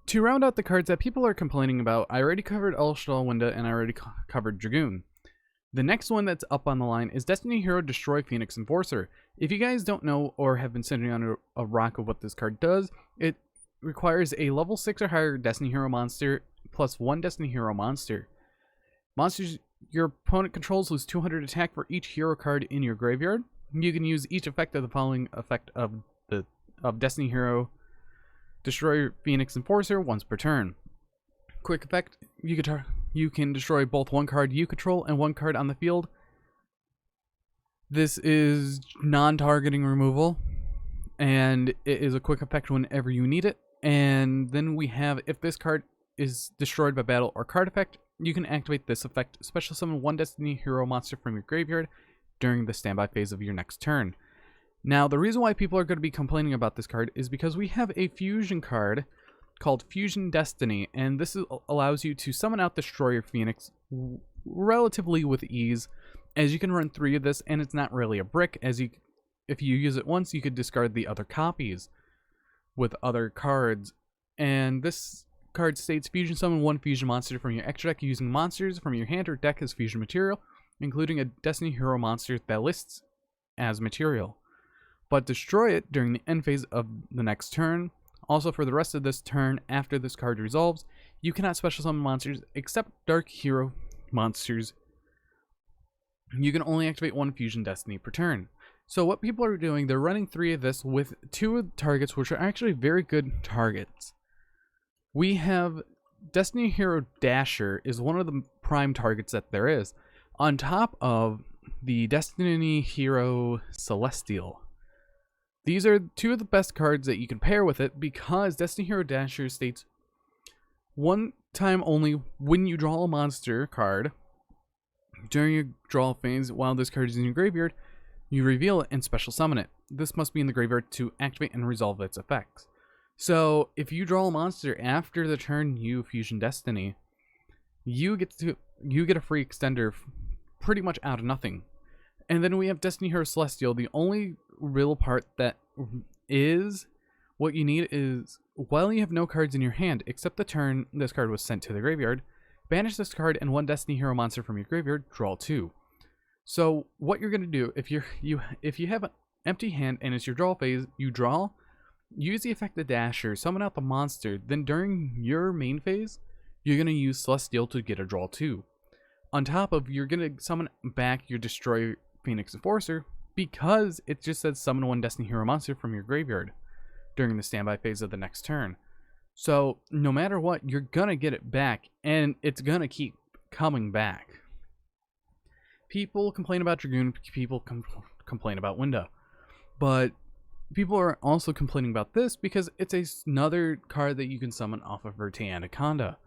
To round out the cards that people are complaining about, I already covered Elshtal Winda and I already covered Dragoon. The next one that's up on the line is Destiny Hero Destroy Phoenix Enforcer. If you guys don't know or have been sitting on a rock of what this card does, it requires a level 6 or higher Destiny Hero monster plus 1 Destiny Hero monster. Monsters your opponent controls lose 200 attack for each hero card in your graveyard. You can use each effect of the following effect of Destiny Hero Destroy Phoenix Enforcer once per turn. Quick effect, you can destroy both one card you control and one card on the field. This is non-targeting removal, and it is a quick effect whenever you need it. And then we have, if this card is destroyed by battle or card effect, you can activate this effect, special summon one Destiny Hero monster from your graveyard during the standby phase of your next turn. Now, the reason why people are going to be complaining about this card is because we have a fusion card called Fusion Destiny, and this allows you to summon out Destroyer Phoenix relatively with ease, as you can run 3 of this, and it's not really a brick, as if you use it once, you could discard the other copies with other cards. And this card states fusion summon one fusion monster from your extra deck using monsters from your hand or deck as fusion material, including a Destiny Hero monster that lists as material, but destroy it during the end phase of the next turn. Also, for the rest of this turn, after this card resolves, you cannot special summon monsters except Dark Hero monsters. You can only activate one Fusion Destiny per turn. So what people are doing, they're running 3 of this with 2 of the targets, which are actually very good targets. We have Destiny Hero Dasher is one of the prime targets that there is, on top of the Destiny Hero Celestial. These are 2 of the best cards that you can pair with it, because Destiny Hero Dasher states one time only when you draw a monster card during your draw phase while this card is in your graveyard, you reveal it and special summon it. This must be in the graveyard to activate and resolve its effects. So if you draw a monster after the turn you Fusion Destiny, you get a free extender pretty much out of nothing. And then we have Destiny Hero Celestial. The only real part that is what you need is, while you have no cards in your hand except the turn this card was sent to the graveyard, banish this card and one Destiny Hero monster from your graveyard, draw 2. So what you're gonna do if you have an empty hand and it's your draw phase, you draw, use the effect of Dasher, summon out the monster, then during your main phase, you're gonna use Celestial to get a draw 2. On top of, you're gonna summon back your Destroy Phoenix Enforcer, because it just says summon one Destiny Hero monster from your graveyard during the standby phase of the next turn. So no matter what, you're gonna get it back, and it's gonna keep coming back. People complain about Dragoon, people complain about Winda, but people are also complaining about this because it's another card that you can summon off of Verte Anaconda.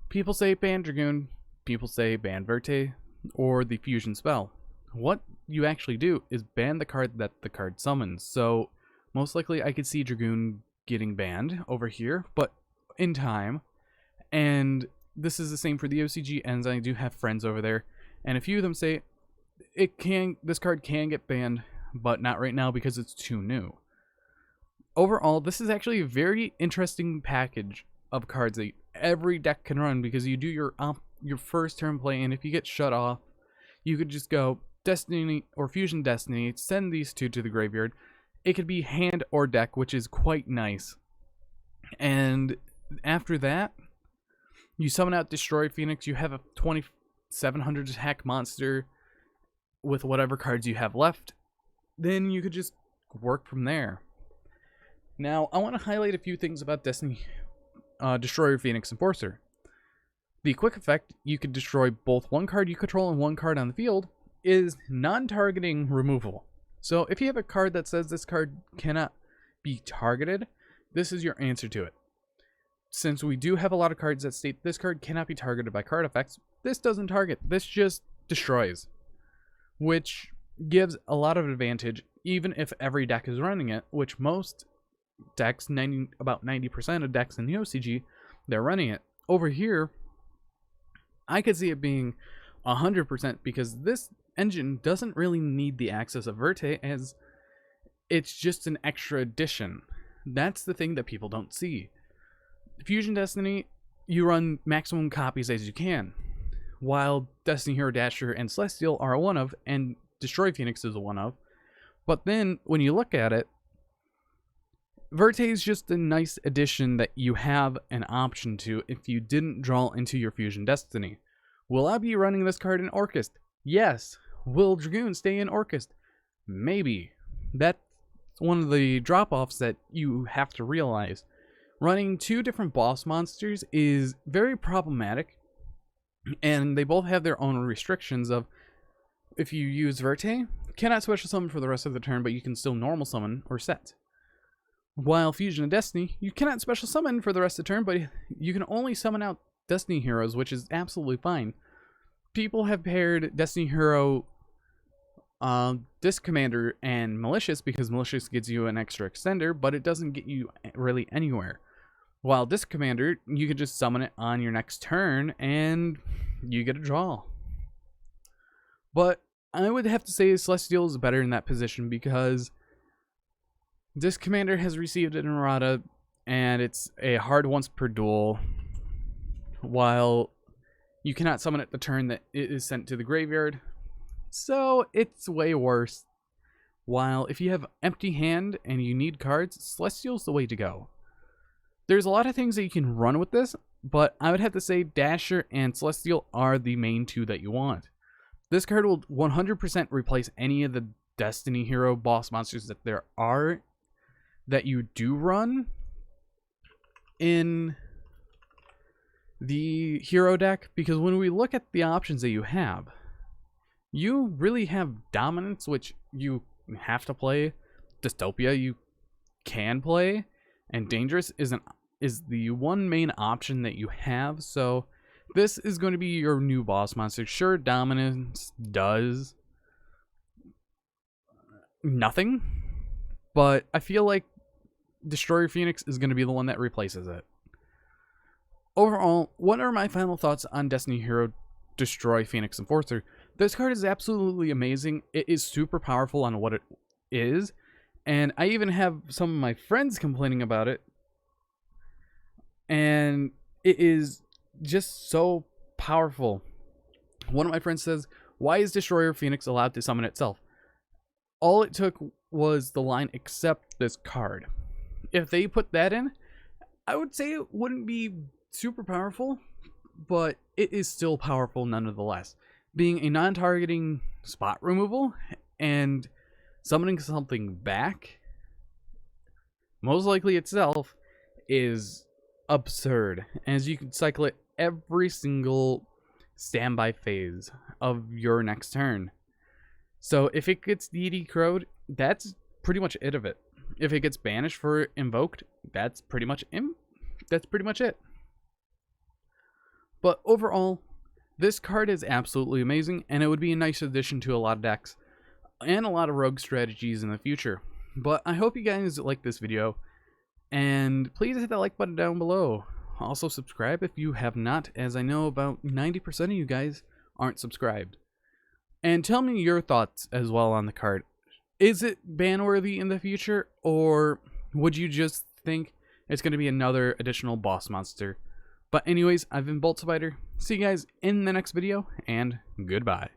People say ban Dragoon, people say ban Verte, or the fusion spell. What you actually do is ban the card that the card summons. So most likely I could see Dragoon getting banned over here, but in time. And this is the same for the OCG ends. I do have friends over there, and a few of them say this card can get banned, but not right now because it's too new. Overall, this is actually a very interesting package of cards that every deck can run, because you do your first turn play, and if you get shut off, you could just go Destiny or Fusion Destiny, send these 2 to the graveyard. It could be hand or deck, which is quite nice. And after that, you summon out Destroy Phoenix, you have a 2700 attack monster with whatever cards you have left. Then you could just work from there. Now, I want to highlight a few things about Destiny Destroyer Phoenix Enforcer. The quick effect, you could destroy both one card you control and one card on the field, is non-targeting removal. So if you have a card that says this card cannot be targeted, this is your answer to it. Since we do have a lot of cards that state this card cannot be targeted by card effects, this doesn't target, this just destroys, which gives a lot of advantage even if every deck is running it, which most decks, about 90% of decks in the OCG, they're running it. Over here, I could see it being 100% because this engine doesn't really need the access of Verte, as it's just an extra addition. That's the thing that people don't see. Fusion Destiny, you run maximum copies as you can, while Destiny Hero Dasher and Celestial are a one of, and Destroy Phoenix is a one of. But then when you look at it, Verte is just a nice addition that you have an option to if you didn't draw into your Fusion Destiny. Will I be running this card in Orcust? Yes. Will Dragoon stay in Orcust? Maybe. That's one of the drop-offs that you have to realize. Running two different boss monsters is very problematic, and they both have their own restrictions of, if you use Verte, cannot special summon for the rest of the turn, but you can still normal summon or set. While Fusion of Destiny, you cannot special summon for the rest of the turn, but you can only summon out Destiny heroes, which is absolutely fine. People have paired Destiny Hero Disc Commander and Malicious because Malicious gives you an extra extender, but it doesn't get you really anywhere. While Disc Commander, you can just summon it on your next turn and you get a draw. But I would have to say Celestial is better in that position because Disc Commander has received an errata, and it's a hard once per duel, while you cannot summon it the turn that it is sent to the graveyard, so it's way worse. While if you have empty hand and you need cards, Celestial's the way to go. There's a lot of things that you can run with this, but I would have to say Dasher and Celestial are the main two that you want. This card will 100% replace any of the Destiny Hero boss monsters that there are that you do run in the hero deck, because when we look at the options that you really have Dominance, which you have to play, Dystopia you can play, and Dangerous is the one main option that you have. So this is going to be your new boss monster. Sure, Dominance does nothing, but I feel like Destroyer Phoenix is going to be the one that replaces it. Overall, what are my final thoughts on Destiny Hero Destroy Phoenix Enforcer? This card is absolutely amazing. It is super powerful on what it is, and I even have some of my friends complaining about it, and it is just so powerful. One of my friends says, why is Destroyer Phoenix allowed to summon itself? All it took was the line, "Accept this card." If they put that in, I would say it wouldn't be super powerful, but it is still powerful nonetheless. Being a non-targeting spot removal and summoning something back, most likely itself, is absurd, as you can cycle it every single standby phase of your next turn. So if it gets DD crowed, that's pretty much it of it. If it gets banished for invoked, that's pretty much it. But overall, this card is absolutely amazing, and it would be a nice addition to a lot of decks and a lot of rogue strategies in the future. But I hope you guys like this video, and please hit that like button down below. Also subscribe if you have not, as I know about 90% of you guys aren't subscribed. And tell me your thoughts as well on the card. Is it ban-worthy in the future, or would you just think it's going to be another additional boss monster? But anyways, I've been Bolt Spider. See you guys in the next video, and goodbye.